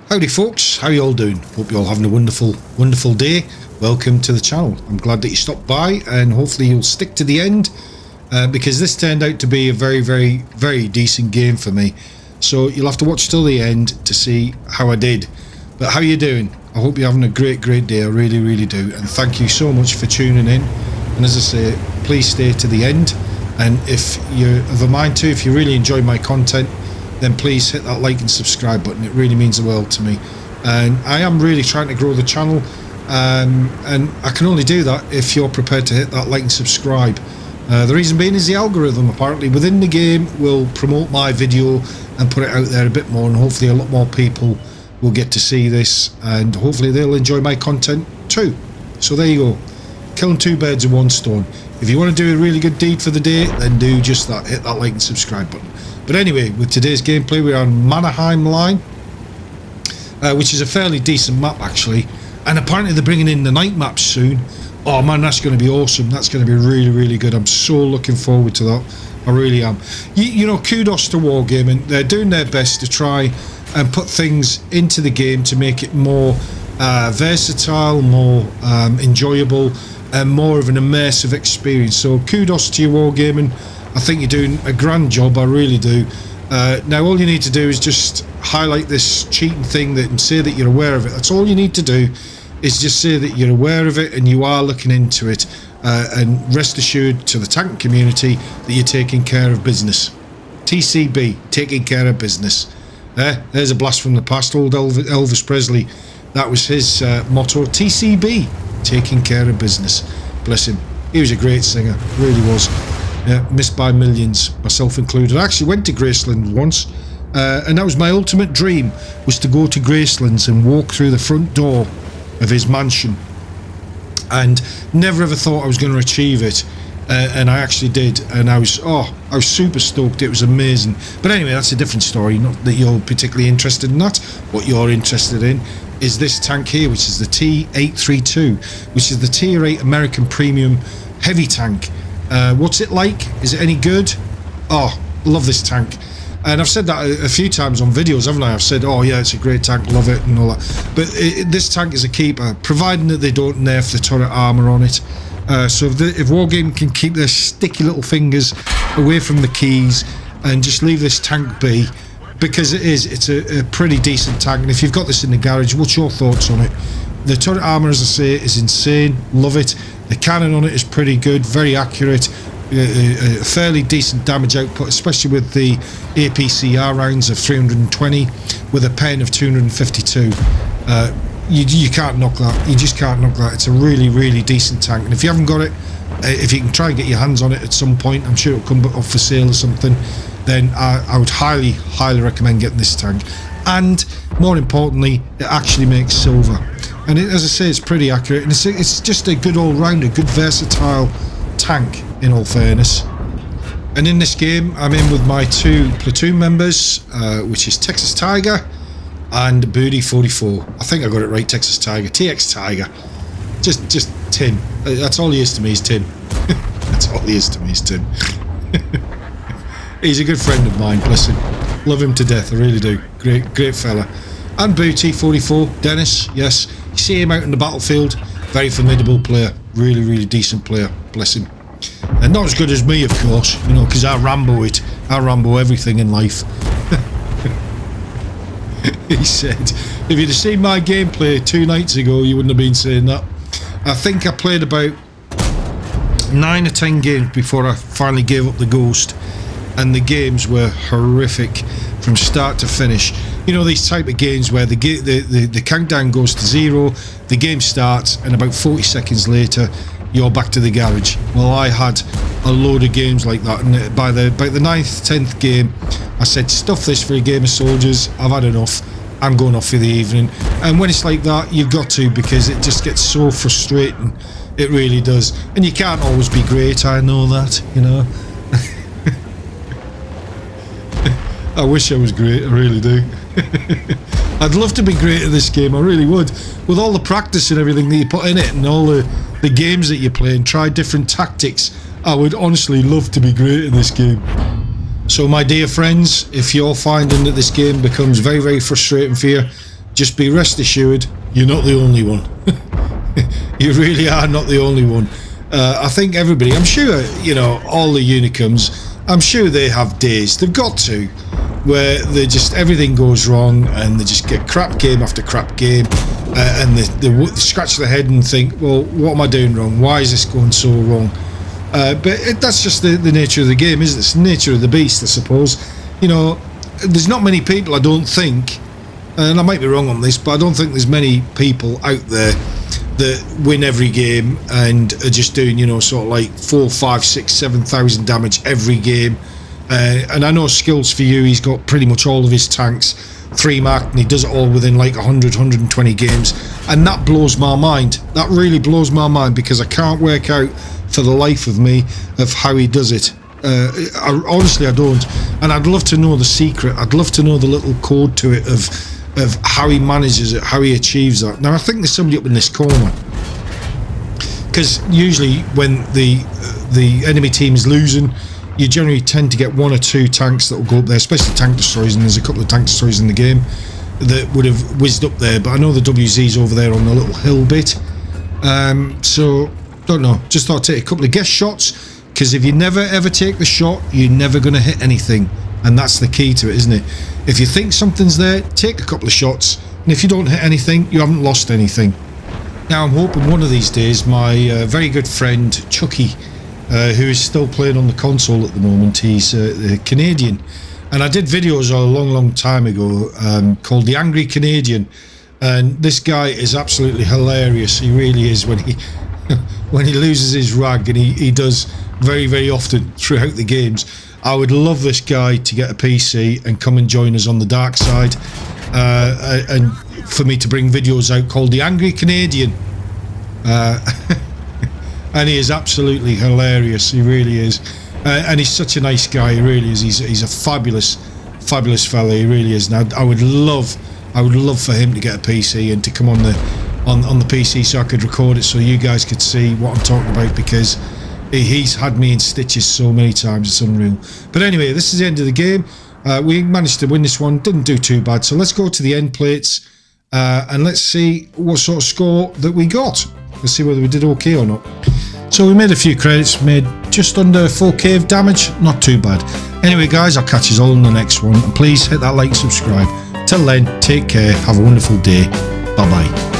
Howdy folks, how you all doing? Hope you're all having a wonderful day. Welcome to the channel. I'm glad that you stopped by and hopefully you'll stick to the end because this turned out to be a very decent game for me. So you'll have to watch till the end to see how I did. But how you doing? I hope you're having a great day. I really do. And thank you so much for tuning in. And as I say, please stay to the end. And if you're of a mind to, if you really enjoy my content, then please hit that like and subscribe button. It really means the world to me. And I am really trying to grow the channel, and I can only do that if you're prepared to hit that like and subscribe. The reason being is the algorithm apparently within the game will promote my video and put it out there a bit more, and hopefully a lot more people will get to see this, and hopefully they'll enjoy my content too. So there you go, killing two birds with one stone. If you want to do a really good deed for the day, then do just that, hit that like and subscribe button. But anyway, with today's gameplay, we're on Mannerheim line, which is a fairly decent map actually, and apparently they're bringing in the night maps soon. Oh man, that's going to be awesome. That's going to be really good. I'm so looking forward to that. I really am. You know, kudos to Wargaming. They're doing their best to try and put things into the game to make it more versatile, more enjoyable, and more of an immersive experience. So kudos to you, Wargaming. I think you're doing a grand job, I really do. Now all you need to do is just highlight this cheating thing and say that you're aware of it. That's all you need to do, is just say that you're aware of it and you are looking into it, and rest assured to the tank community that you're taking care of business. TCB, taking care of business. There's a blast from the past. Old Elvis Presley, that was his motto. TCB, taking care of business. Bless him. He was a great singer, really was. Yeah, missed by millions, myself included. I actually went to Graceland once, and that was my ultimate dream, was to go to Gracelands and walk through the front door of his mansion, and never ever thought I was going to achieve it, and I actually did, and I was super stoked. It was amazing. But anyway, that's a different story. Not that you're particularly interested in that. What you're interested in is this tank here, which is the T-832, which is the Tier 8 American Premium Heavy Tank. What's it like? Is it any good? Oh, love this tank. And I've said that a few times on videos, haven't I? I've said, oh yeah, it's a great tank, love it and all that. But this tank is a keeper, providing that they don't nerf the turret armour on it. So if Wargaming can keep their sticky little fingers away from the keys and just leave this tank be, because it's a pretty decent tank. And if you've got this in the garage, what's your thoughts on it? The turret armour, as I say, is insane. Love it. The cannon on it is pretty good, very accurate, a fairly decent damage output, especially with the APCR rounds of 320 with a pen of 252. You can't knock that. You just can't knock that. It's a really decent tank. And if you haven't got it, if you can try and get your hands on it at some point, I'm sure it'll come up for sale or something, then I would highly recommend getting this tank. And more importantly, it actually makes silver. And as I say, it's pretty accurate, and it's just a good all-rounder, good versatile tank, in all fairness. And in this game, I'm in with my two platoon members, which is Texas Tiger and Birdie 44. I think I got it right, Texas Tiger, TX Tiger. Just Tim. That's all he is to me, is Tim. That's all he is to me, is Tim. He's a good friend of mine, bless him. Love him to death, I really do. Great fella. And Booty 44, Dennis, yes. You see him out in the battlefield, very formidable player, really decent player, bless him. And not as good as me, of course, you know, because I Rambo it. I Rambo everything in life. He said, if you'd have seen my gameplay 2 nights ago, you wouldn't have been saying that. I think I played about 9 or 10 games before I finally gave up the ghost, and the games were horrific from start to finish. You know, these type of games where the countdown goes to 0, the game starts, and about 40 seconds later you're back to the garage. Well, I had a load of games like that, and by the 9th, 10th game I said, stuff this for a game of soldiers, I've had enough, I'm going off for the evening. And when it's like that, you've got to, because it just gets so frustrating, it really does. And you can't always be great, I know that, you know. I wish I was great, I really do. I'd love to be great at this game, I really would. With all the practice and everything that you put in it, and all the games that you play and try different tactics, I would honestly love to be great in this game. So my dear friends, if you're finding that this game becomes very frustrating for you, just be rest assured, you're not the only one. You really are not the only one. I think everybody, I'm sure, you know, all the Unicums, I'm sure they have days, they've got to, where they just, everything goes wrong and they just get crap game after crap game, and they scratch their head and think, well, what am I doing wrong? Why is this going so wrong? But that's just the nature of the game, isn't it? It's the nature of the beast, I suppose. You know, there's not many people, I don't think, and I might be wrong on this, but I don't think there's many people out there that win every game and are just doing, you know, sort of like 4, 5, 6, 7,000 damage every game. And I know skills for you, he's got pretty much all of his tanks 3 marked, and he does it all within like 100, 120 games, and that blows my mind. That really blows my mind, because I can't work out for the life of me of how he does it. Honestly, I don't, and I'd love to know the secret. I'd love to know the little code to it of how he manages it, how he achieves that. Now I think there's somebody up in this corner, because usually when the enemy team is losing, you generally tend to get 1 or 2 tanks that will go up there, especially tank destroyers, and there's a couple of tank destroyers in the game that would have whizzed up there, but I know the WZ's over there on the little hill bit. So don't know, just thought I'd take a couple of guess shots, because if you never ever take the shot, you're never going to hit anything, and that's the key to it, isn't it? If you think something's there, take a couple of shots, and if you don't hit anything, you haven't lost anything. Now I'm hoping one of these days my very good friend Chucky, who is still playing on the console at the moment, he's Canadian, and I did videos a long time ago called The Angry Canadian, and this guy is absolutely hilarious. He really is, when he when he loses his rag, and he does very often throughout the games. I would love this guy to get a PC and come and join us on the dark side, and for me to bring videos out called The Angry Canadian. And he is absolutely hilarious, he really is, and he's such a nice guy, he really is. He's a fabulous fella, he really is. Now I would love for him to get a PC and to come on the PC so I could record it, so you guys could see what I'm talking about, because he's had me in stitches so many times, it's unreal. But anyway, this is the end of the game. We managed to win this one, didn't do too bad, so let's go to the end plates, and let's see what sort of score that we got. Let's see whether we did okay or not. So we made a few credits, made just under 4k of damage, not too bad. Anyway guys, I'll catch you all in the next one, and please hit that like, subscribe. Till then, take care, have a wonderful day, bye bye.